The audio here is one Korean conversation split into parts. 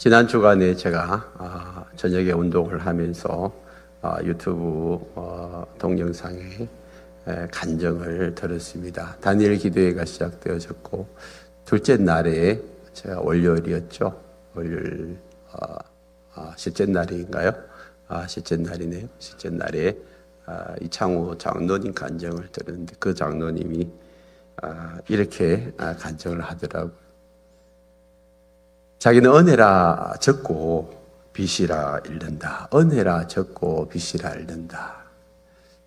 지난 주간에 제가 저녁에 운동을 하면서 유튜브 동영상에 간증을 들었습니다. 다니엘 기도회가 시작되어졌고 둘째 날에 제가 월요일이었죠. 월요일 셋째 날인가요? 셋째 날이네요. 셋째 날에 이창호 장로님 간증을 들었는데 그 장로님이 이렇게 간증을 하더라고요. 자기는 은혜라 적고 빚이라 잃는다. 은혜라 적고 빚이라 잃는다.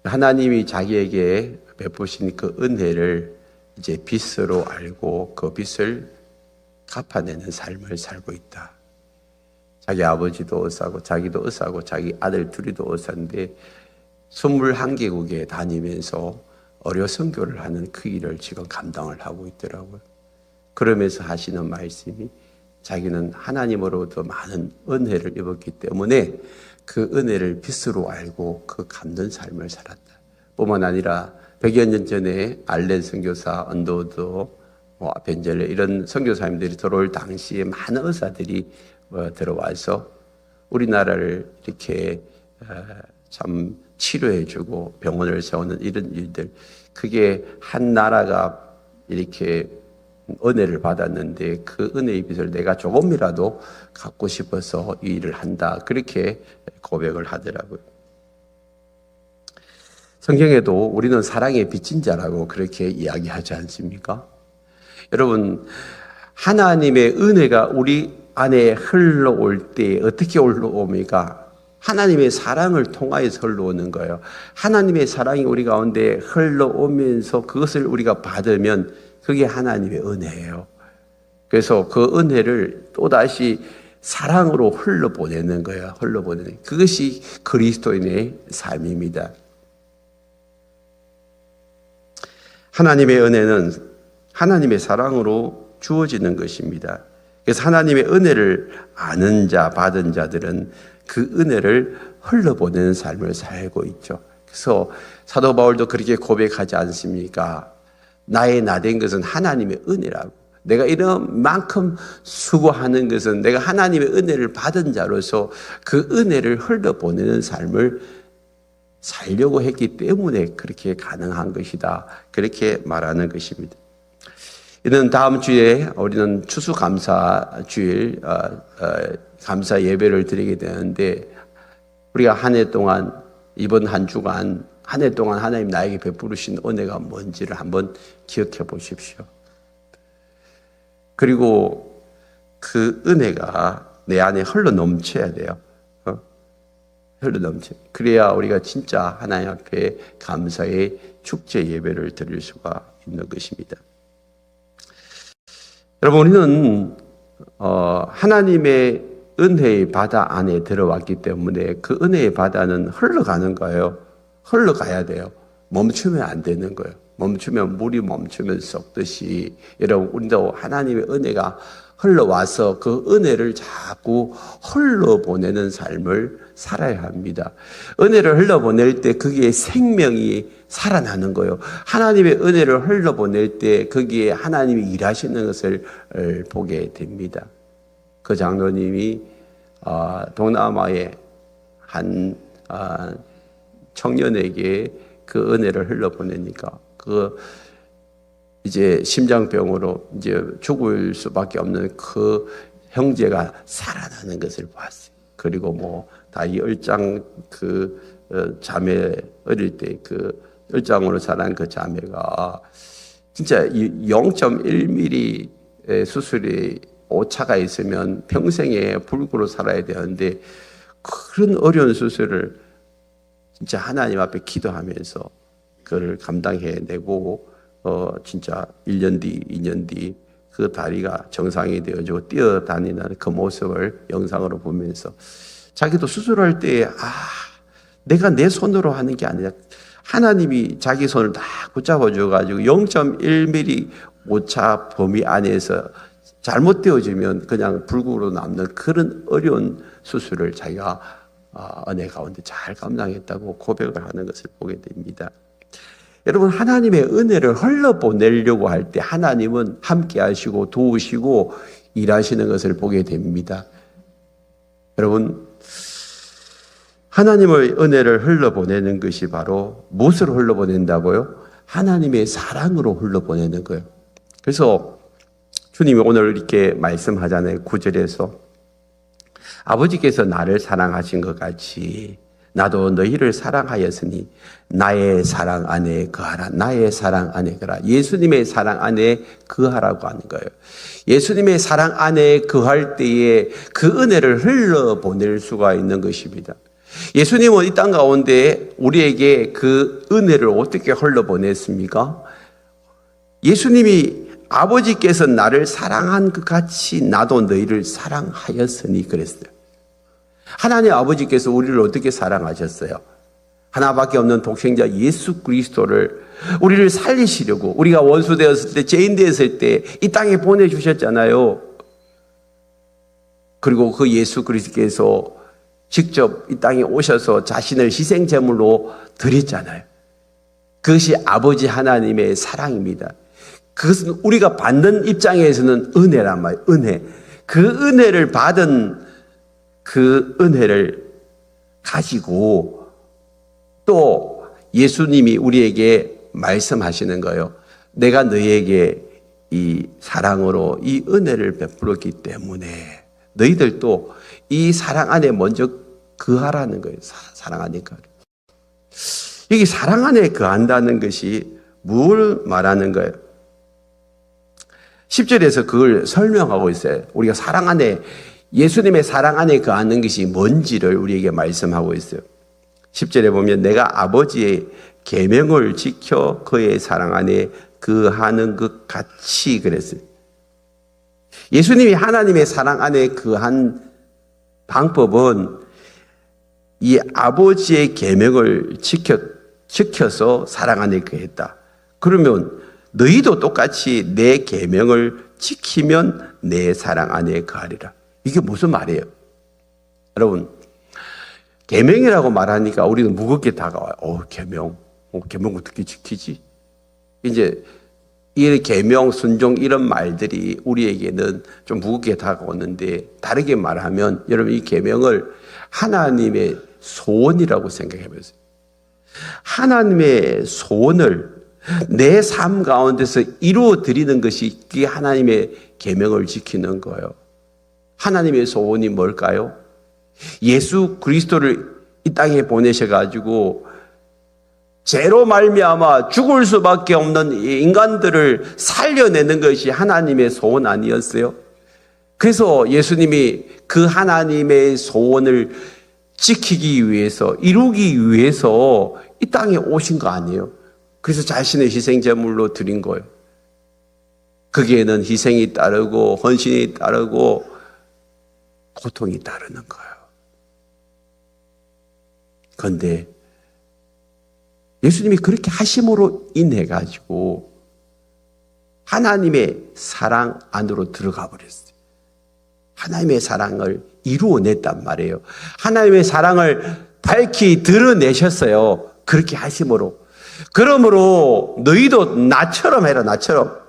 하나님이 자기에게 베푸신 그 은혜를 이제 빚으로 알고 그 빚을 갚아내는 삶을 살고 있다. 자기 아버지도 의사고 자기도 의사고 자기 아들 둘이도 의사인데 21개국에 다니면서 어려 선교를 하는 그 일을 지금 감당을 하고 있더라고요. 그러면서 하시는 말씀이 자기는 하나님으로부터 많은 은혜를 입었기 때문에 그 은혜를 빚으로 알고 그 갚는 삶을 살았다. 뿐만 아니라 100여 년 전에 알렌 선교사, 언더우드, 벤젤레 이런 선교사님들이 들어올 당시에 많은 의사들이 들어와서 우리나라를 이렇게 참 치료해주고 병원을 세우는 이런 일들, 그게 한 나라가 이렇게 은혜를 받았는데 그 은혜의 빚을 내가 조금이라도 갚고 싶어서 이 일을 한다. 그렇게 고백을 하더라고요. 성경에도 우리는 사랑의 빚진 자라고 그렇게 이야기하지 않습니까? 여러분, 하나님의 은혜가 우리 안에 흘러올 때 어떻게 흘러옵니까? 하나님의 사랑을 통하여서 흘러오는 거예요. 하나님의 사랑이 우리 가운데 흘러오면서 그것을 우리가 받으면 그게 하나님의 은혜예요. 그래서 그 은혜를 또다시 사랑으로 흘러보내는 거예요. 흘러보내는. 그것이 그리스도인의 삶입니다. 하나님의 은혜는 하나님의 사랑으로 주어지는 것입니다. 그래서 하나님의 은혜를 아는 자, 받은 자들은 그 은혜를 흘러보내는 삶을 살고 있죠. 그래서 사도 바울도 그렇게 고백하지 않습니까? 나의 나된 것은 하나님의 은혜라고. 내가 이런 만큼 수고하는 것은 내가 하나님의 은혜를 받은 자로서 그 은혜를 흘려보내는 삶을 살려고 했기 때문에 그렇게 가능한 것이다. 그렇게 말하는 것입니다. 이는 다음 주에 우리는 추수감사 주일 감사 예배를 드리게 되는데 우리가 한 해 동안 이번 한 주간 한 해 동안 하나님 나에게 베푸신 은혜가 뭔지를 한번 기억해 보십시오. 그리고 그 은혜가 내 안에 흘러 넘쳐야 돼요. 흘러 넘쳐. 그래야 우리가 진짜 하나님 앞에 감사의 축제 예배를 드릴 수가 있는 것입니다. 여러분, 우리는 하나님의 은혜의 바다 안에 들어왔기 때문에 그 은혜의 바다는 흘러가는 거예요. 흘러가야 돼요. 멈추면 안 되는 거예요. 멈추면 물이 멈추면 썩듯이 여러분 우리도 하나님의 은혜가 흘러와서 그 은혜를 자꾸 흘러보내는 삶을 살아야 합니다. 은혜를 흘러보낼 때 거기에 생명이 살아나는 거예요. 하나님의 은혜를 흘러보낼 때 거기에 하나님이 일하시는 것을 보게 됩니다. 그 장로님이 동남아의 한 청년에게 그 은혜를 흘러보내니까 그 이제 심장병으로 이제 죽을 수밖에 없는 그 형제가 살아나는 것을 봤어요. 그리고 다이 얼짱 그 자매 어릴 때 그 얼짱으로 자란 그 자매가 진짜 0.1mm 수술이 오차가 있으면 평생에 불구로 살아야 되는데 그런 어려운 수술을 진짜 하나님 앞에 기도하면서 그걸 감당해내고 진짜 1년 뒤, 2년 뒤 그 다리가 정상이 되어지고 뛰어다니는 그 모습을 영상으로 보면서 자기도 수술할 때 내가 내 손으로 하는 게 아니라 하나님이 자기 손을 다 붙잡아 줘가지고 0.1mm 오차 범위 안에서 잘못되어지면 그냥 불구로 남는 그런 어려운 수술을 자기가 은혜 가운데 잘 감당했다고 고백을 하는 것을 보게 됩니다. 여러분, 하나님의 은혜를 흘려보내려고 할 때 하나님은 함께 하시고 도우시고 일하시는 것을 보게 됩니다. 여러분, 하나님의 은혜를 흘러보내는 것이 바로 무엇으로 흘러보낸다고요? 하나님의 사랑으로 흘러보내는 거예요. 그래서 주님이 오늘 이렇게 말씀하잖아요. 9절에서 아버지께서 나를 사랑하신 것 같이 나도 너희를 사랑하였으니 나의 사랑 안에 거하라. 나의 사랑 안에 거하라. 예수님의 사랑 안에 거하라고 하는 거예요. 예수님의 사랑 안에 거할 때에 그 은혜를 흘러보낼 수가 있는 것입니다. 예수님은 이 땅 가운데 우리에게 그 은혜를 어떻게 흘러보냈습니까? 예수님이 아버지께서 나를 사랑한 것 같이 나도 너희를 사랑하였으니 그랬어요. 하나님 아버지께서 우리를 어떻게 사랑하셨어요? 하나밖에 없는 독생자 예수 그리스도를 우리를 살리시려고 우리가 원수 되었을 때, 죄인 되었을 때 이 땅에 보내주셨잖아요. 그리고 그 예수 그리스도께서 직접 이 땅에 오셔서 자신을 희생제물로 드렸잖아요. 그것이 아버지 하나님의 사랑입니다. 그것은 우리가 받는 입장에서는 은혜란 말이에요. 은혜. 그 은혜를 받은 그 은혜를 가지고 또 예수님이 우리에게 말씀하시는 거예요. 내가 너희에게 이 사랑으로 이 은혜를 베풀었기 때문에 너희들도 이 사랑 안에 먼저 거하라는 거예요. 사랑 안에 거하라. 여기 사랑 안에 거한다는 것이 뭘 말하는 거예요? 10절에서 그걸 설명하고 있어요. 우리가 사랑 안에, 예수님의 사랑 안에 거하는 것이 뭔지를 우리에게 말씀하고 있어요. 10절에 보면 내가 아버지의 계명을 지켜 그의 사랑 안에 거하는 것 같이 그랬어요. 예수님이 하나님의 사랑 안에 거한 방법은 이 아버지의 계명을 지켜서 사랑 안에 거했다. 그러면 너희도 똑같이 내 계명을 지키면 내 사랑 안에 거하리라. 이게 무슨 말이에요? 여러분, 계명이라고 말하니까 우리는 무겁게 다가와요. 계명. 계명 어떻게 지키지? 이제 이 계명, 순종 이런 말들이 우리에게는 좀 무겁게 다가오는데 다르게 말하면 여러분 이 계명을 하나님의 소원이라고 생각해 보세요. 하나님의 소원을 내 삶 가운데서 이루어 드리는 것이 그게 하나님의 계명을 지키는 거예요. 하나님의 소원이 뭘까요? 예수 그리스도를 이 땅에 보내셔가지고 죄로 말미암아 죽을 수밖에 없는 인간들을 살려내는 것이 하나님의 소원 아니었어요? 그래서 예수님이 그 하나님의 소원을 지키기 위해서, 이루기 위해서 이 땅에 오신 거 아니에요? 그래서 자신의 희생제물로 드린 거예요. 거기에는 희생이 따르고 헌신이 따르고 고통이 따르는 거예요. 그런데 예수님이 그렇게 하심으로 인해 가지고 하나님의 사랑 안으로 들어가 버렸어요. 하나님의 사랑을 이루어냈단 말이에요. 하나님의 사랑을 밝히 드러내셨어요. 그렇게 하심으로. 그러므로 너희도 나처럼 해라. 나처럼.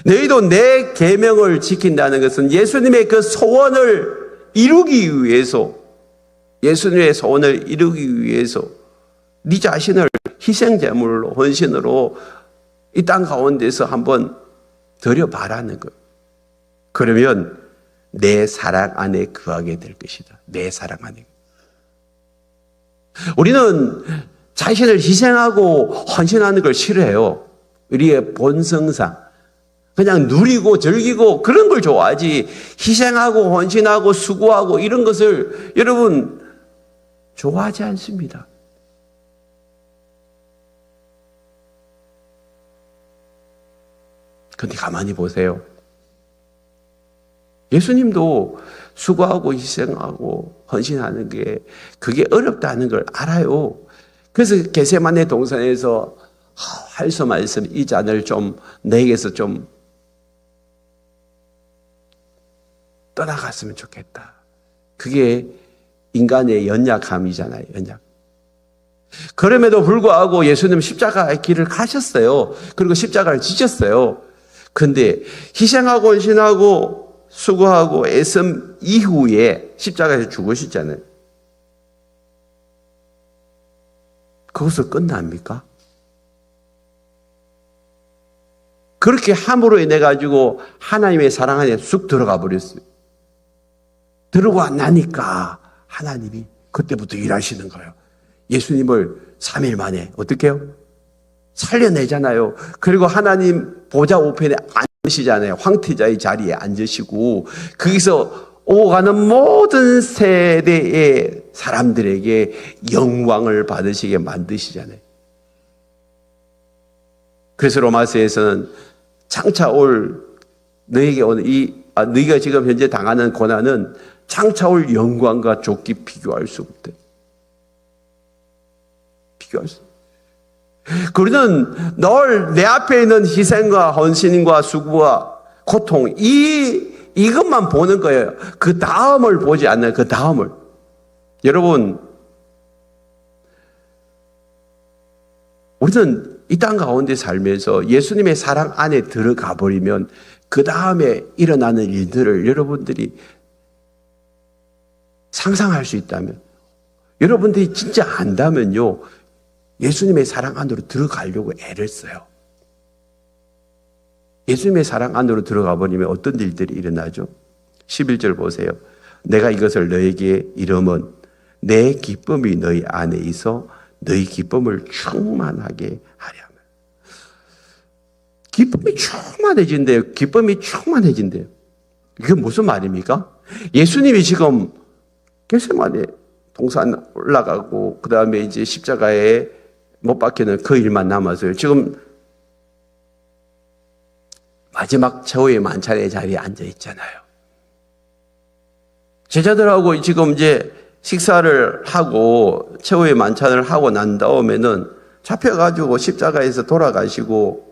너희도 내 계명을 지킨다는 것은 예수님의 그 소원을 이루기 위해서, 예수님의 소원을 이루기 위해서 네 자신을 희생제물로, 헌신으로 이 땅 가운데서 한번 드려봐라는 거예요. 그러면 내 사랑 안에 거하게 될 것이다. 내 사랑 안에. 우리는 자신을 희생하고 헌신하는 걸 싫어해요. 우리의 본성상. 그냥 누리고 즐기고 그런 걸 좋아하지, 희생하고 헌신하고 수고하고 이런 것을 여러분 좋아하지 않습니다. 그런데 가만히 보세요. 예수님도 수고하고 희생하고 헌신하는 게 그게 어렵다는 걸 알아요. 그래서 겟세마네 동산에서 할 수 말씀 이 잔을 좀 내게서 좀 떠나갔으면 좋겠다. 그게 인간의 연약함이잖아요. 연약. 그럼에도 불구하고 예수님 십자가의 길을 가셨어요. 그리고 십자가를 지셨어요. 그런데 희생하고 헌신하고 수고하고 애씀 이후에 십자가에서 죽으셨잖아요. 거기서 끝납니까? 그렇게 함으로 인해 가지고 하나님의 사랑 안에 쑥 들어가 버렸어요. 들어가 나니까 하나님이 그때부터 일하시는 거예요. 예수님을 3일 만에 어떻게 해요? 살려내잖아요. 그리고 하나님 보좌 우편에 앉으시잖아요. 황태자의 자리에 앉으시고 거기서 오가는 모든 세대의 사람들에게 영광을 받으시게 만드시잖아요. 그래서 로마서에서는 장차 올 너에게 오는 너희가 지금 현재 당하는 고난은 장차 올 영광과 좋게 비교할 수 없대. 비교할 수 없대. 그러는 늘 내 앞에 있는 희생과 헌신과 수고와 고통 이것만 보는 거예요. 그 다음을 보지 않는 그 다음을. 여러분, 우리는 이 땅 가운데 살면서 예수님의 사랑 안에 들어가 버리면 그 다음에 일어나는 일들을 여러분들이 상상할 수 있다면, 여러분들이 진짜 안다면요, 예수님의 사랑 안으로 들어가려고 애를 써요. 예수님의 사랑 안으로 들어가 버리면 어떤 일들이 일어나죠? 11절 보세요. 내가 이것을 너에게 이름은 내 기쁨이 너희 안에 있어 너희 기쁨을 충만하게 하려. 기쁨이 충만해진대요. 기쁨이 충만해진대요. 이게 무슨 말입니까? 예수님이 지금 겟세마네 동산 올라가고 그 다음에 이제 십자가에 못 박히는 그 일만 남았어요. 지금 마지막 최후의 만찬의 자리에 앉아 있잖아요. 제자들하고 지금 이제 식사를 하고 최후의 만찬을 하고 난 다음에는 잡혀가지고 십자가에서 돌아가시고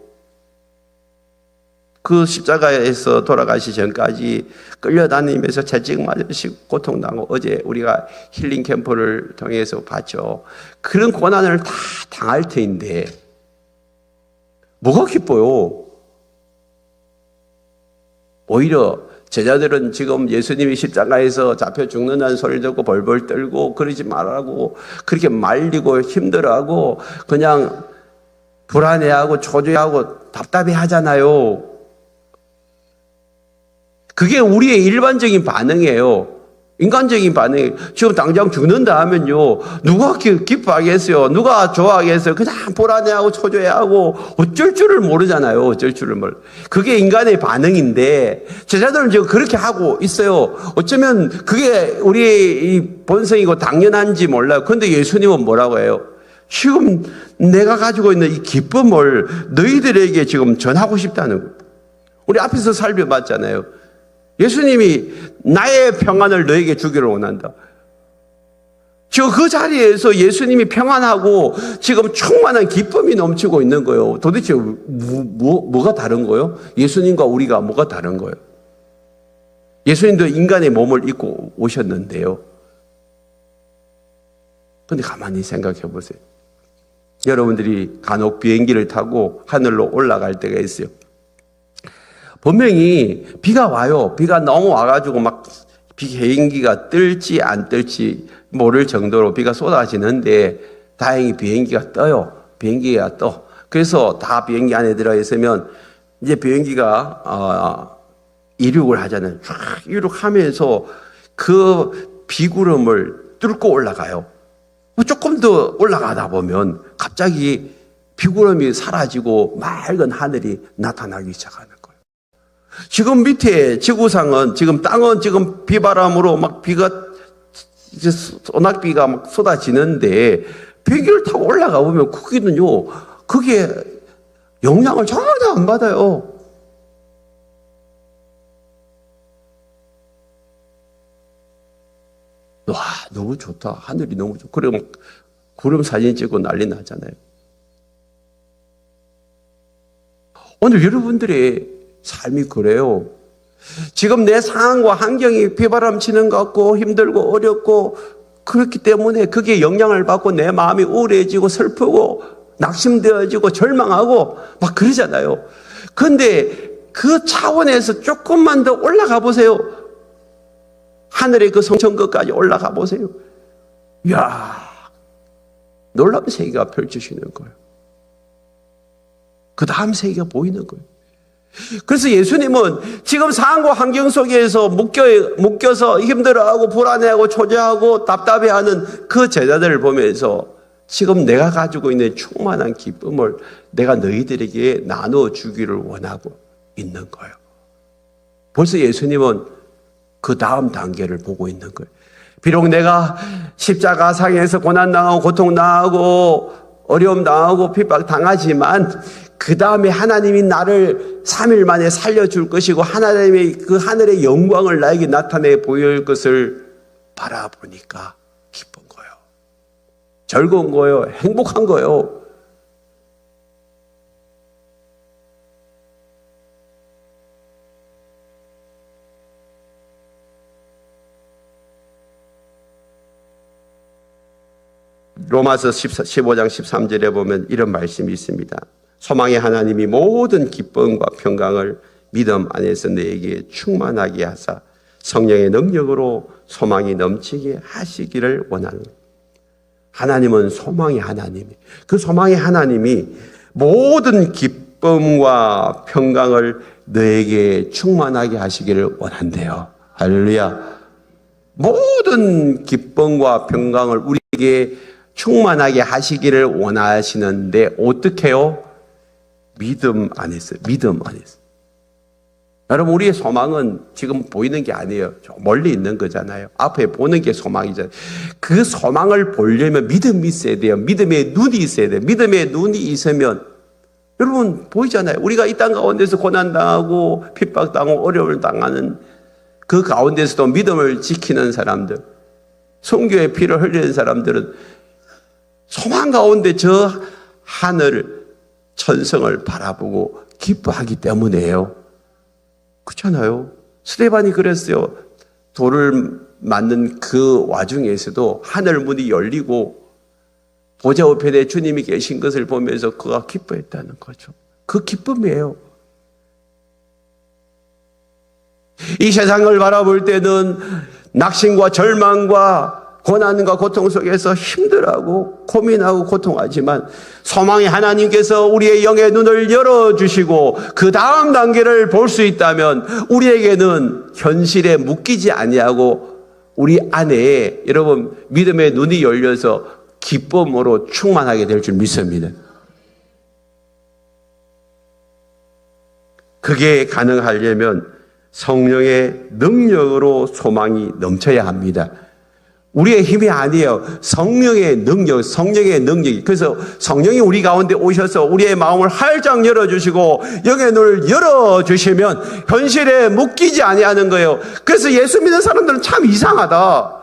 그 십자가에서 돌아가시 전까지 끌려다니면서 채찍 맞으시고 고통당하고 어제 우리가 힐링 캠프를 통해서 봤죠. 그런 고난을 다 당할 터인데 뭐가 기뻐요? 오히려 제자들은 지금 예수님이 십자가에서 잡혀 죽는다는 소리를 듣고 벌벌 떨고 그러지 말라고 그렇게 말리고 힘들어하고 그냥 불안해하고 초조해하고 답답해 하잖아요. 그게 우리의 일반적인 반응이에요. 인간적인 반응이에요. 지금 당장 죽는다 하면요, 누가 기뻐하겠어요? 누가 좋아하겠어요? 그냥 불안해하고 초조해하고 어쩔 줄을 모르잖아요. 어쩔 줄을 모르. 그게 인간의 반응인데 제자들은 지금 그렇게 하고 있어요. 어쩌면 그게 우리의 이 본성이고 당연한지 몰라요. 그런데 예수님은 뭐라고 해요? 지금 내가 가지고 있는 이 기쁨을 너희들에게 지금 전하고 싶다는 거예요. 우리 앞에서 살펴봤잖아요. 예수님이 나의 평안을 너에게 주기를 원한다. 지금 그 자리에서 예수님이 평안하고 지금 충만한 기쁨이 넘치고 있는 거예요. 도대체 뭐가 다른 거예요? 예수님과 우리가 뭐가 다른 거예요? 예수님도 인간의 몸을 입고 오셨는데요. 근데 가만히 생각해 보세요. 여러분들이 간혹 비행기를 타고 하늘로 올라갈 때가 있어요. 분명히 비가 와요. 비가 너무 와가지고 막 비행기가 뜰지 안 뜰지 모를 정도로 비가 쏟아지는데 다행히 비행기가 떠요. 비행기가 떠. 그래서 다 비행기 안에 들어 있으면 이제 비행기가 이륙을 하잖아요. 쫙 이륙하면서 그 비구름을 뚫고 올라가요. 조금 더 올라가다 보면 갑자기 비구름이 사라지고 맑은 하늘이 나타나기 시작하는 거예요. 지금 밑에 지구상은 지금 땅은 지금 비바람으로 막 비가 이제 소낙비가 막 쏟아지는데 비행기를 타고 올라가 보면 거기는요, 그게 영향을 전혀 안 받아요. 와, 너무 좋다. 하늘이 너무 좋고. 그럼 구름 사진 찍고 난리 나잖아요. 오늘 여러분들의 삶이 그래요. 지금 내 상황과 환경이 비바람 치는 것 같고 힘들고 어렵고 그렇기 때문에 그게 영향을 받고 내 마음이 우울해지고 슬프고 낙심되어지고 절망하고 막 그러잖아요. 그런데 그 차원에서 조금만 더 올라가 보세요. 하늘의 그 성천것까지 올라가 보세요. 이야, 놀라운 세계가 펼쳐지는 거예요. 그 다음 세계가 보이는 거예요. 그래서 예수님은 지금 상황과 환경 속에서 묶여서 힘들어하고 불안해하고 초조하고 답답해하는 그 제자들을 보면서 지금 내가 가지고 있는 충만한 기쁨을 내가 너희들에게 나눠주기를 원하고 있는 거예요. 벌써 예수님은 그 다음 단계를 보고 있는 거예요. 비록 내가 십자가상에서 고난당하고 고통당하고 어려움 당하고 핍박 당하지만 그 다음에 하나님이 나를 3일 만에 살려줄 것이고 하나님의 그 하늘의 영광을 나에게 나타내 보일 것을 바라보니까 기쁜 거예요. 즐거운 거예요. 행복한 거예요. 로마서 15장 13절에 보면 이런 말씀이 있습니다. 소망의 하나님이 모든 기쁨과 평강을 믿음 안에서 너에게 충만하게 하사 성령의 능력으로 소망이 넘치게 하시기를 원하는 거예요. 하나님은 소망의 하나님이, 그 소망의 하나님이 모든 기쁨과 평강을 너에게 충만하게 하시기를 원한대요. 할렐루야. 모든 기쁨과 평강을 우리에게 충만하게 하시기를 원하시는데 어떻게 해요? 믿음 안에서, 믿음 안에서. 여러분, 우리의 소망은 지금 보이는 게 아니에요. 멀리 있는 거잖아요. 앞에 보는 게 소망이잖아요. 그 소망을 보려면 믿음이 있어야 돼요. 믿음의 눈이 있어야 돼요. 믿음의 눈이 있으면, 여러분, 보이잖아요. 우리가 이 땅 가운데서 고난당하고 핍박당하고 어려움을 당하는 그 가운데서도 믿음을 지키는 사람들, 선교의 피를 흘리는 사람들은 소망 가운데 저 하늘, 천성을 바라보고 기뻐하기 때문이에요. 그렇잖아요. 스데반이 그랬어요. 돌을 맞는 그 와중에서도 하늘 문이 열리고 보좌 우편에 주님이 계신 것을 보면서 그가 기뻐했다는 거죠. 그 기쁨이에요. 이 세상을 바라볼 때는 낙심과 절망과 고난과 고통 속에서 힘들어하고 고민하고 고통하지만 소망의 하나님께서 우리의 영의 눈을 열어주시고 그 다음 단계를 볼 수 있다면 우리에게는 현실에 묶이지 아니하고 우리 안에 여러분 믿음의 눈이 열려서 기쁨으로 충만하게 될 줄 믿습니다. 그게 가능하려면 성령의 능력으로 소망이 넘쳐야 합니다. 우리의 힘이 아니에요. 성령의 능력, 성령의 능력이. 그래서 성령이 우리 가운데 오셔서 우리의 마음을 활짝 열어주시고 영의 눈을 열어주시면 현실에 묶이지 아니하는 거예요. 그래서 예수 믿는 사람들은 참 이상하다.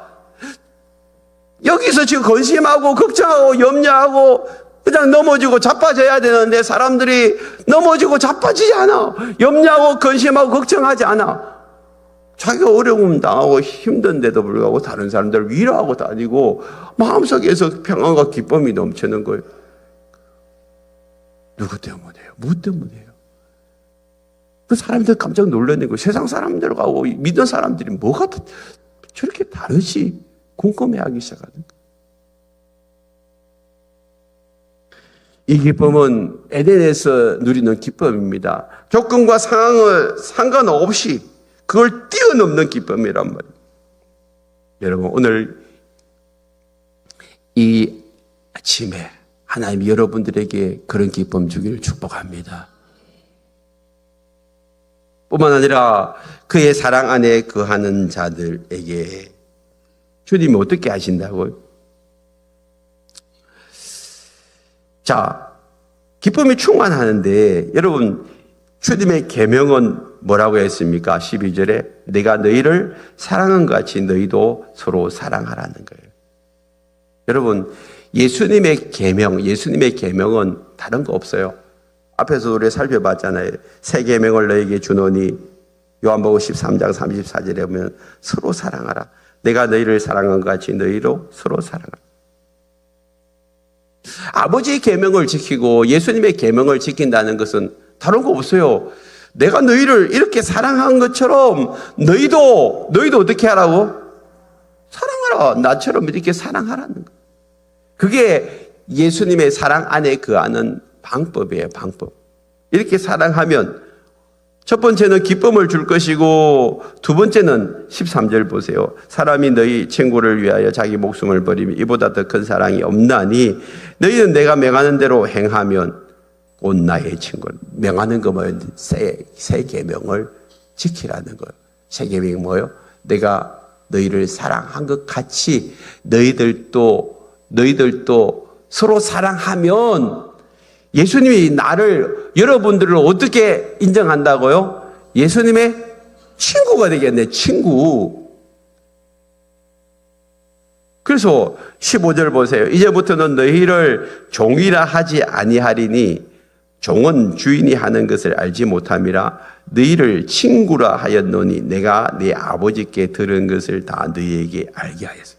여기서 지금 근심하고 걱정하고 염려하고 그냥 넘어지고 자빠져야 되는데 사람들이 넘어지고 자빠지지 않아. 염려하고 근심하고 걱정하지 않아. 자기가 어려움 당하고 힘든데도 불구하고 다른 사람들을 위로하고 다니고 마음속에서 평안과 기쁨이 넘치는 거예요. 누구 때문이에요? 뭐 때문이에요? 그 사람들 깜짝 놀라는 거예요. 세상 사람들하고 믿는 사람들이 뭐가 저렇게 다르지? 궁금해하기 시작하는 거예요. 이 기쁨은 에덴에서 누리는 기쁨입니다. 조건과 상황을 상관없이 그걸 뛰어넘는 기쁨이란 말이에요. 여러분, 오늘 이 아침에 하나님이 여러분들에게 그런 기쁨 주기를 축복합니다. 뿐만 아니라 그의 사랑 안에 거하는 자들에게 주님이 어떻게 하신다고요? 자, 기쁨이 충만하는데 여러분 주님의 계명은 뭐라고 했습니까? 12절에 내가 너희를 사랑한 것 같이 너희도 서로 사랑하라는 거예요. 여러분 예수님의 계명은 다른 거 없어요. 앞에서 우리 살펴봤잖아요. 새 계명을 너희에게 주노니 요한복음 13장 34절에 보면 서로 사랑하라. 내가 너희를 사랑한 것 같이 너희로 서로 사랑하라. 아버지의 계명을 지키고 예수님의 계명을 지킨다는 것은 다른 거 없어요. 내가 너희를 이렇게 사랑한 것처럼 너희도 어떻게 하라고? 사랑하라. 나처럼 이렇게 사랑하라는 거. 그게 예수님의 사랑 안에 거하는 방법이에요. 방법. 이렇게 사랑하면 첫 번째는 기쁨을 줄 것이고, 두 번째는 13절 보세요. 사람이 너희 친구를 위하여 자기 목숨을 버리면 이보다 더 큰 사랑이 없나니 너희는 내가 명하는 대로 행하면 곧 나의 친구. 명하는 거 뭐예요? 세 계명을 지키라는 거예요. 세 계명이 뭐예요? 내가 너희를 사랑한 것 같이 너희들도 서로 사랑하면, 예수님이 여러분들을 어떻게 인정한다고요? 예수님의 친구가 되겠네, 친구. 그래서 15절 보세요. 이제부터는 너희를 종이라 하지 아니하리니 종은 주인이 하는 것을 알지 못함이라 너희를 친구라 하였노니 내가 네 아버지께 들은 것을 다 너희에게 알게 하였어.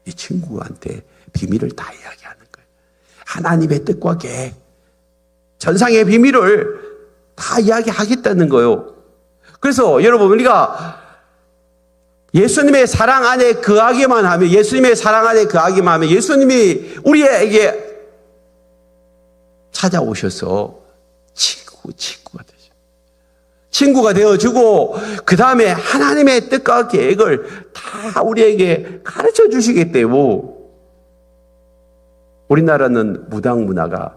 이 친구한테 비밀을 다 이야기하는 거예요. 하나님의 뜻과 계획, 전상의 비밀을 다 이야기하겠다는 거예요. 그래서 여러분, 우리가 예수님의 사랑 안에 거하기만 하면, 예수님이 우리에게 찾아오셔서 친구가 되죠. 친구가 되어주고, 그 다음에 하나님의 뜻과 계획을 다 우리에게 가르쳐 주시겠대요. 우리나라는 무당 문화가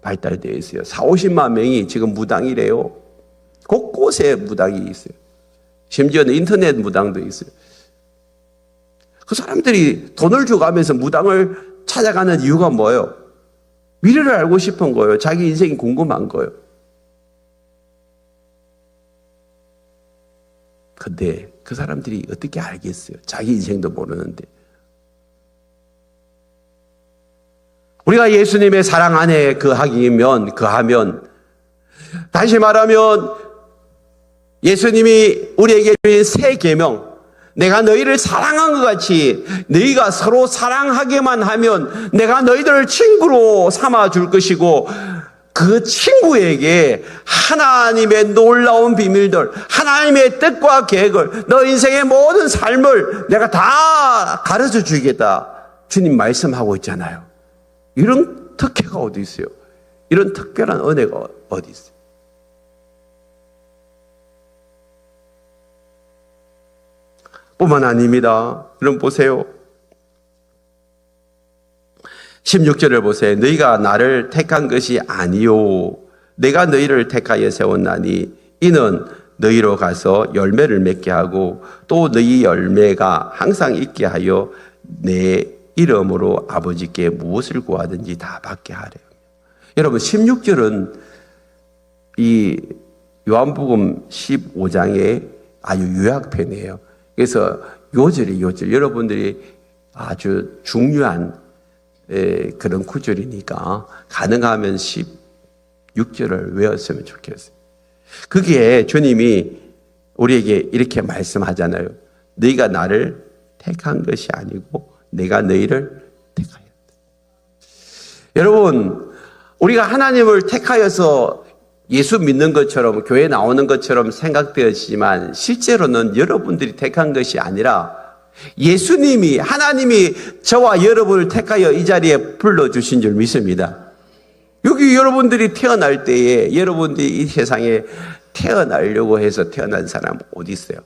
발달되어 있어요. 40~50만 명이 지금 무당이래요. 곳곳에 무당이 있어요. 심지어는 인터넷 무당도 있어요. 그 사람들이 돈을 줘가면서 무당을 찾아가는 이유가 뭐예요? 미래를 알고 싶은 거예요. 자기 인생이 궁금한 거예요. 근데 그 사람들이 어떻게 알겠어요? 자기 인생도 모르는데. 우리가 예수님의 사랑 안에 거하면, 다시 말하면 예수님이 우리에게 주신 새 계명, 내가 너희를 사랑한 것 같이 너희가 서로 사랑하게만 하면 내가 너희들을 친구로 삼아 줄 것이고, 그 친구에게 하나님의 놀라운 비밀들, 하나님의 뜻과 계획을, 너 인생의 모든 삶을 내가 다 가르쳐 주겠다. 주님 말씀하고 있잖아요. 이런 특혜가 어디 있어요? 이런 특별한 은혜가 어디 있어요? 뿐만 아닙니다. 여러분 보세요. 16절을 보세요. 너희가 나를 택한 것이 아니요 내가 너희를 택하여 세웠나니 이는 너희로 가서 열매를 맺게 하고 또 너희 열매가 항상 있게 하여 내 이름으로 아버지께 무엇을 구하든지 다 받게 하래요. 여러분 16절은 이 요한복음 15장의 아주 요약편이에요. 그래서 요절 여러분들이 아주 중요한 그런 구절이니까 가능하면 16절을 외웠으면 좋겠어요. 그게 주님이 우리에게 이렇게 말씀하잖아요. 너희가 나를 택한 것이 아니고 내가 너희를 택하였다. 여러분, 우리가 하나님을 택하여서 예수 믿는 것처럼 교회 나오는 것처럼 생각되었지만 실제로는 여러분들이 택한 것이 아니라 예수님이, 하나님이 저와 여러분을 택하여 이 자리에 불러주신 줄 믿습니다. 여기 여러분들이 태어날 때에 여러분들이 이 세상에 태어나려고 해서 태어난 사람 어디 있어요?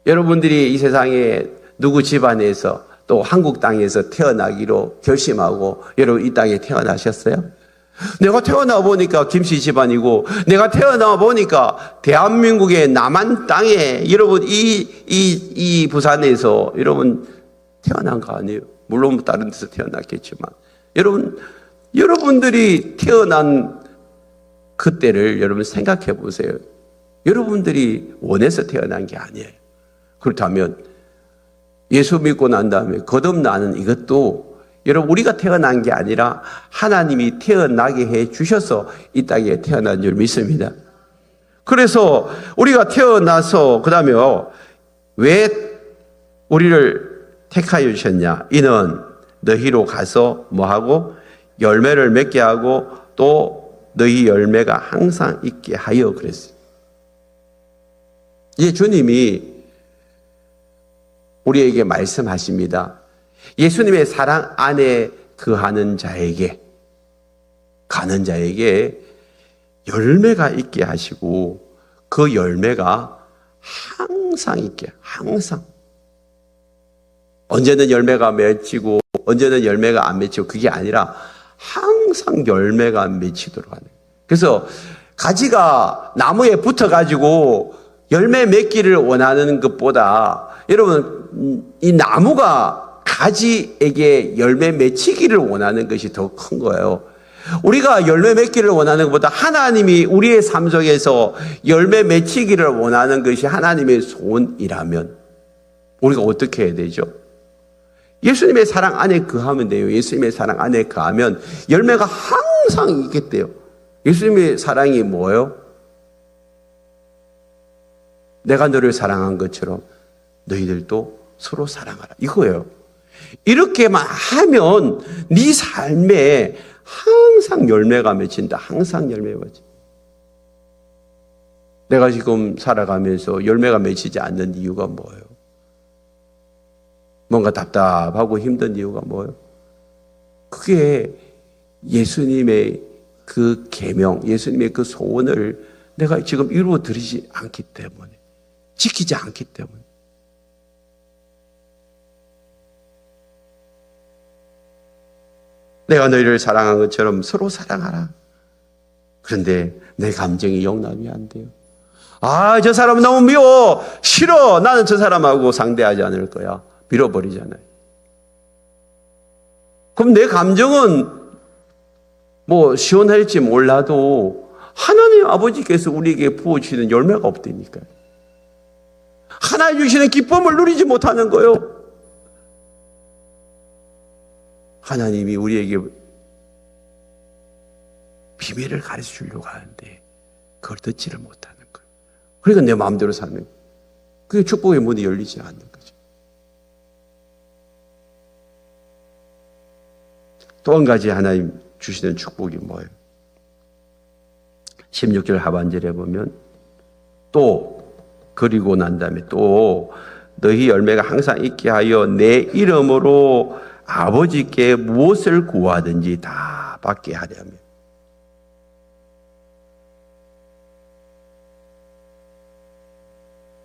여러분들이 이 세상에 누구 집안에서 또 한국 땅에서 태어나기로 결심하고 여러분 이 땅에 태어나셨어요? 내가 태어나 보니까 김씨 집안이고, 내가 태어나 보니까 대한민국의 남한 땅에 여러분 이 부산에서 여러분 태어난 거 아니에요? 물론 다른 데서 태어났겠지만 여러분들이 태어난 그때를 여러분 생각해 보세요. 여러분들이 원해서 태어난 게 아니에요. 그렇다면 예수 믿고 난 다음에 거듭나는 이것도 여러분 우리가 태어난 게 아니라 하나님이 태어나게 해 주셔서 이 땅에 태어난 줄 믿습니다. 그래서 우리가 태어나서 그 다음에 왜 우리를 택하여 주셨냐? 이는 너희로 가서 뭐하고 열매를 맺게 하고 또 너희 열매가 항상 있게 하여 그랬어요. 이 주님이 우리에게 말씀하십니다. 예수님의 사랑 안에 거하는 자에게, 가는 자에게 열매가 있게 하시고 그 열매가 항상 있게, 항상. 언제는 열매가 맺히고 언제는 열매가 안 맺히고 그게 아니라 항상 열매가 맺히도록 하는. 그래서 가지가 나무에 붙어가지고 열매 맺기를 원하는 것보다 여러분 이 나무가 가지에게 열매 맺히기를 원하는 것이 더 큰 거예요. 우리가 열매 맺기를 원하는 것보다 하나님이 우리의 삶 속에서 열매 맺히기를 원하는 것이 하나님의 소원이라면 우리가 어떻게 해야 되죠? 예수님의 사랑 안에 거하면 돼요. 예수님의 사랑 안에 거하면 열매가 항상 있겠대요. 예수님의 사랑이 뭐예요? 내가 너를 사랑한 것처럼 너희들도 서로 사랑하라. 이거예요. 이렇게만 하면 네 삶에 항상 열매가 맺힌다. 항상 열매가 맺힌다. 내가 지금 살아가면서 열매가 맺히지 않는 이유가 뭐예요? 뭔가 답답하고 힘든 이유가 뭐예요? 그게 예수님의 그 계명, 예수님의 그 소원을 내가 지금 이루어 드리지 않기 때문에, 지키지 않기 때문에. 내가 너희를 사랑한 것처럼 서로 사랑하라. 그런데 내 감정이 용납이 안 돼요. 아, 저 사람 너무 미워. 싫어. 나는 저 사람하고 상대하지 않을 거야. 밀어버리잖아요. 그럼 내 감정은 뭐 시원할지 몰라도 하나님 아버지께서 우리에게 부어주시는 열매가 없다니까요. 하나님 주시는 기쁨을 누리지 못하는 거예요. 하나님이 우리에게 비밀을 가르쳐 주려고 하는데 그걸 듣지를 못하는 거예요. 그러니까 내 마음대로 사는 거예요. 그게 축복의 문이 열리지 않는 거죠. 또 한 가지 하나님 주시는 축복이 뭐예요? 16절 하반절에 보면 또 그리고 난 다음에 또 너희 열매가 항상 있게 하여 내 이름으로 아버지께 무엇을 구하든지 다 받게 하려면.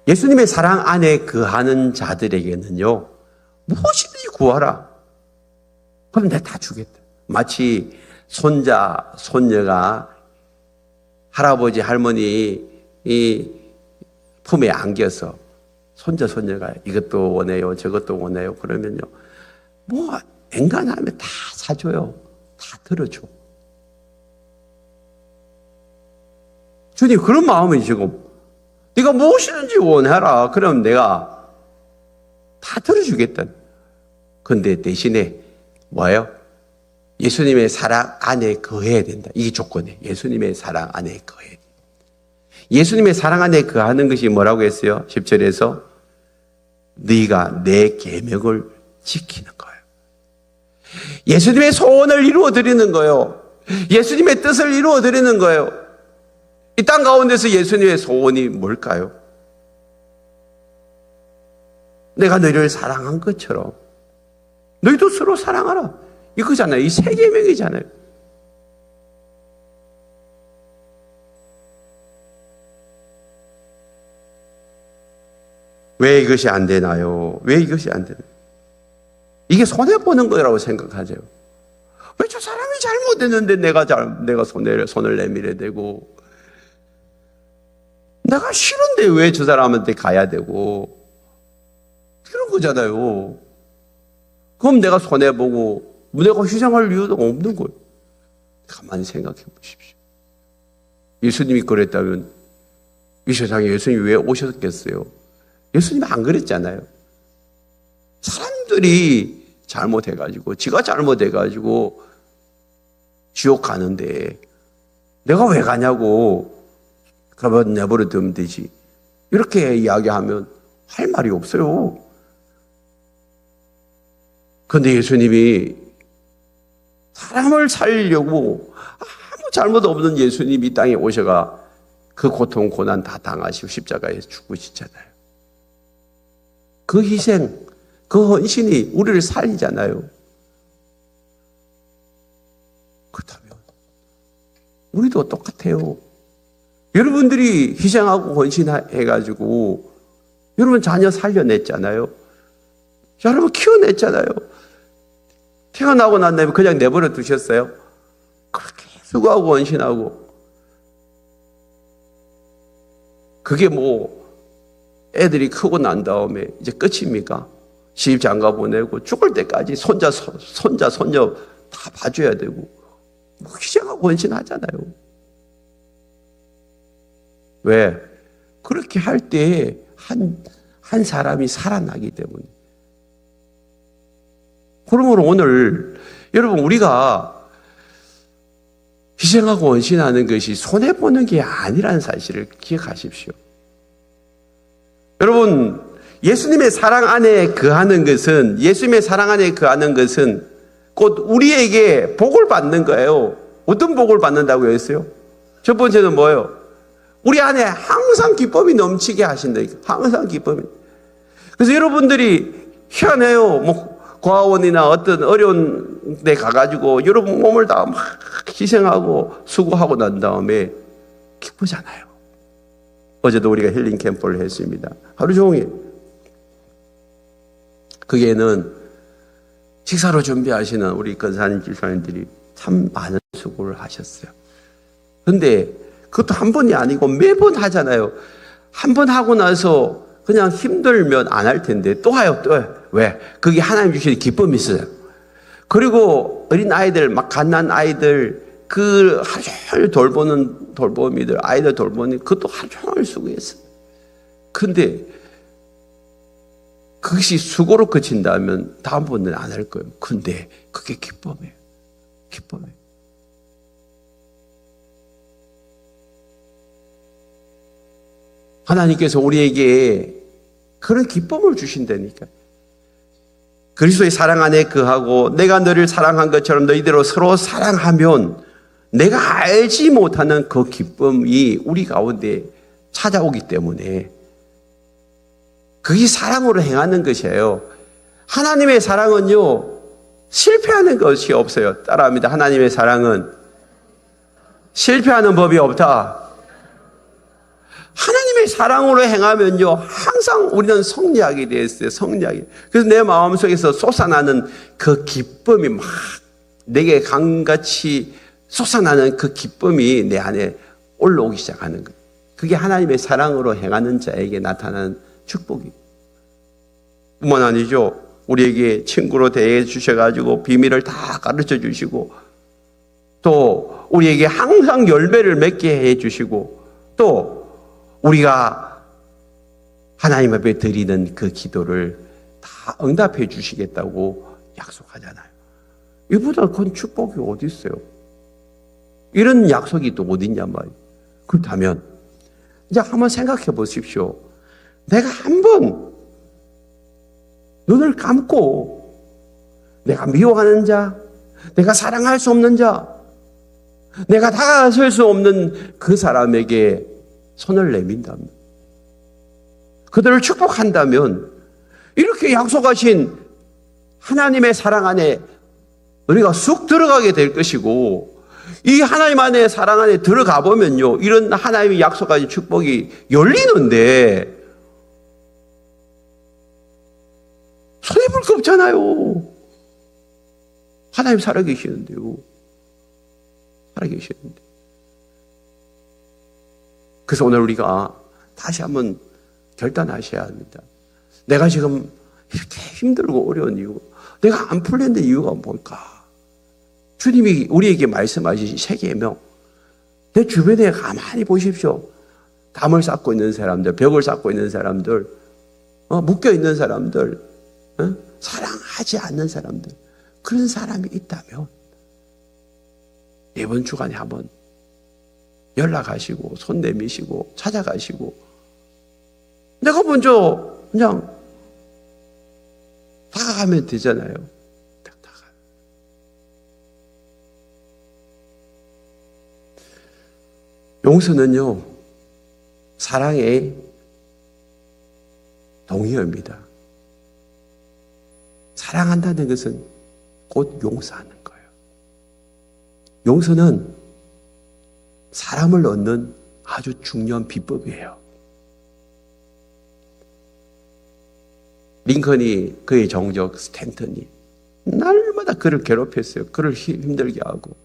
예수님의 사랑 안에 거하는 자들에게는요, 무엇이든지 구하라. 그럼 내가 다 주겠다. 마치 손자, 손녀가 할아버지, 할머니 이 품에 안겨서 손자, 손녀가 이것도 원해요, 저것도 원해요. 그러면요, 뭐 엔간하면 다 사줘요. 다 들어줘. 주님 그런 마음이 지금 네가 무엇이든지 원해라. 그럼 내가 다 들어주겠다. 그런데 대신에 뭐예요? 예수님의 사랑 안에 거해야 된다. 이게 조건이에요. 예수님의 사랑 안에 거해야 된다. 예수님의 사랑 안에 거하는 것이 뭐라고 했어요? 10절에서 네가 내 계명을 지키는 거예요. 예수님의 소원을 이루어 드리는 거예요. 예수님의 뜻을 이루어 드리는 거예요. 이 땅 가운데서 예수님의 소원이 뭘까요? 내가 너희를 사랑한 것처럼 너희도 서로 사랑하라. 이거잖아요. 이 세 계명이잖아요. 왜 이것이 안 되나요? 왜 이것이 안 되나요? 이게 손해보는 거라고 생각하죠. 왜 저 사람이 잘못했는데 내가 손을 내밀어야 되고, 내가 싫은데 왜 저 사람한테 가야 되고, 그런 거잖아요. 그럼 내가 손해보고, 내가 희생할 이유도 없는 거예요. 가만히 생각해 보십시오. 예수님이 그랬다면, 이 세상에 예수님이 왜 오셨겠어요? 예수님이 안 그랬잖아요. 사람들이 잘못해가지고, 지가 잘못해가지고, 지옥 가는데, 내가 왜 가냐고, 그러면 내버려 두면 되지. 이렇게 이야기하면 할 말이 없어요. 그런데 예수님이 사람을 살리려고 아무 잘못 없는 예수님이 이 땅에 오셔가 그 고통, 고난 다 당하시고 십자가에 죽으시잖아요. 그 희생, 그 헌신이 우리를 살리잖아요. 그렇다면 우리도 똑같아요. 여러분들이 희생하고 헌신해가지고 여러분 자녀 살려냈잖아요. 여러분 키워냈잖아요. 태어나고 난 다음에 그냥 내버려 두셨어요? 그렇게 수고하고 헌신하고. 그게 뭐 애들이 크고 난 다음에 이제 끝입니까? 시집 장가 보내고 죽을 때까지 손자, 손녀 다 봐줘야 되고 뭐 희생하고 헌신하잖아요. 왜? 그렇게 할 때 한 사람이 살아나기 때문에. 그러므로 오늘 여러분 우리가 희생하고 헌신하는 것이 손해보는 게 아니라는 사실을 기억하십시오. 여러분 예수님의 사랑 안에 거하는 것은 곧 우리에게 복을 받는 거예요. 어떤 복을 받는다고 했어요? 첫 번째는 뭐예요? 우리 안에 항상 기쁨이 넘치게 하신다. 항상 기쁨이. 그래서 여러분들이 희한해요. 뭐 고아원이나 어떤 어려운 데 가가지고 여러분 몸을 다 막 희생하고 수고하고 난 다음에 기쁘잖아요. 어제도 우리가 힐링 캠프를 했습니다. 하루 종일. 거기에는 식사로 준비하시는 우리 권사님, 집사님들이 참 많은 수고를 하셨어요. 그런데 그것도 한 번이 아니고 매번 하잖아요. 한 번 하고 나서 그냥 힘들면 안 할 텐데 또 해요. 또 해요. 왜? 그게 하나님 주신 기쁨이 있어요. 그리고 어린 아이들, 막 갓난 아이들, 그 하루 종일 돌보미들, 아이들 돌보니 그것도 하루 종일 수고했어요. 근데 그것이 수고로 그친다면 다음번에는 안 할 거예요. 근데 그게 기쁨이에요. 기쁨이에요. 하나님께서 우리에게 그런 기쁨을 주신다니까. 그리스도의 사랑 안에 거하고 내가 너를 사랑한 것처럼 너희대로 서로 사랑하면 내가 알지 못하는 그 기쁨이 우리 가운데 찾아오기 때문에 그게 사랑으로 행하는 것이에요. 하나님의 사랑은요, 실패하는 것이 없어요. 따라합니다. 하나님의 사랑은 실패하는 법이 없다. 하나님의 사랑으로 행하면요, 항상 우리는 승리하게 되어 있어요. 승리하게. 그래서 내 마음속에서 솟아나는 그 기쁨이 막 내게 강같이 솟아나는 그 기쁨이 내 안에 올라오기 시작하는 거예요. 그게 하나님의 사랑으로 행하는 자에게 나타나는 축복이에요. 뿐만 아니죠. 우리에게 친구로 대해 주셔가지고 비밀을 다 가르쳐 주시고 또 우리에게 항상 열매를 맺게 해 주시고 또 우리가 하나님 앞에 드리는 그 기도를 다 응답해 주시겠다고 약속하잖아요. 이보다 큰 축복이 어디 있어요? 이런 약속이 또 어디 있냔 말이에요. 그렇다면 이제 한번 생각해 보십시오. 내가 한번 눈을 감고 내가 미워하는 자, 내가 사랑할 수 없는 자, 내가 다가설 수 없는 그 사람에게 손을 내민다면, 그들을 축복한다면 이렇게 약속하신 하나님의 사랑 안에 우리가 쑥 들어가게 될 것이고, 이 하나님 안에 사랑 안에 들어가 보면요, 이런 하나님이 약속하신 축복이 열리는데 손해볼 거 없잖아요. 하나님 살아계시는데요. 살아계시는데. 그래서 오늘 우리가 다시 한번 결단하셔야 합니다. 내가 지금 이렇게 힘들고 어려운 이유, 내가 안 풀리는 이유가 뭘까? 주님이 우리에게 말씀하신 세 계명, 내 주변에 가만히 보십시오. 담을 쌓고 있는 사람들, 벽을 쌓고 있는 사람들, 묶여 있는 사람들, 사랑하지 않는 사람들, 그런 사람이 있다면 이번 주간에 한번 연락하시고 손 내미시고 찾아가시고, 내가 먼저 그냥 다가가면 되잖아요. 용서는요, 사랑의 동의어입니다. 사랑한다는 것은 곧 용서하는 거예요. 용서는 사람을 얻는 아주 중요한 비법이에요. 링컨이 그의 정적 스탠턴이 날마다 그를 괴롭혔어요. 그를 힘들게 하고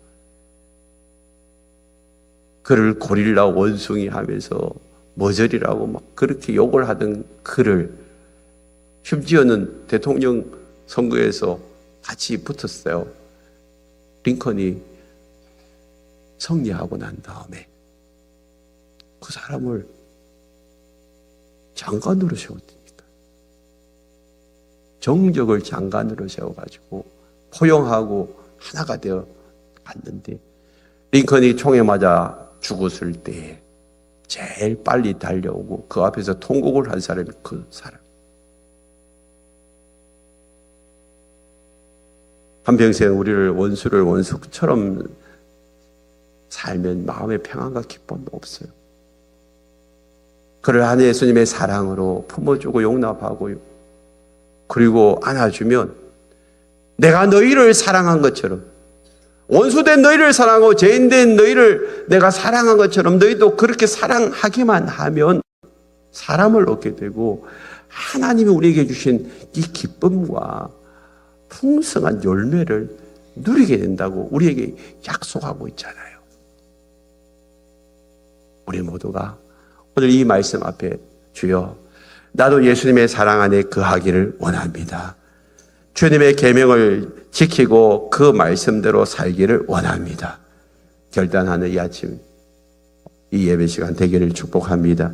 그를 고릴라 원숭이 하면서 머저리라고 막 그렇게 욕을 하던 그를, 심지어는 대통령 선거에서 같이 붙었어요. 링컨이 승리하고 난 다음에 그 사람을 장관으로 세웠답니다. 정적을 장관으로 세워가지고 포용하고 하나가 되어 갔는데, 링컨이 총에 맞아 죽었을 때 제일 빨리 달려오고 그 앞에서 통곡을 한 사람이 그 사람. 한평생 우리를 원수를 원수처럼 살면 마음의 평안과 기쁨도 없어요. 그를 한 예수님의 사랑으로 품어주고 용납하고 그리고 안아주면 내가 너희를 사랑한 것처럼, 원수된 너희를 사랑하고 죄인된 너희를 내가 사랑한 것처럼 너희도 그렇게 사랑하기만 하면 사람을 얻게 되고 하나님이 우리에게 주신 이 기쁨과 풍성한 열매를 누리게 된다고 우리에게 약속하고 있잖아요. 우리 모두가 오늘 이 말씀 앞에 주여 나도 예수님의 사랑 안에 거하기를 원합니다. 주님의 계명을 지키고 그 말씀대로 살기를 원합니다. 결단하는 이 아침 이 예배 시간 되기를 축복합니다.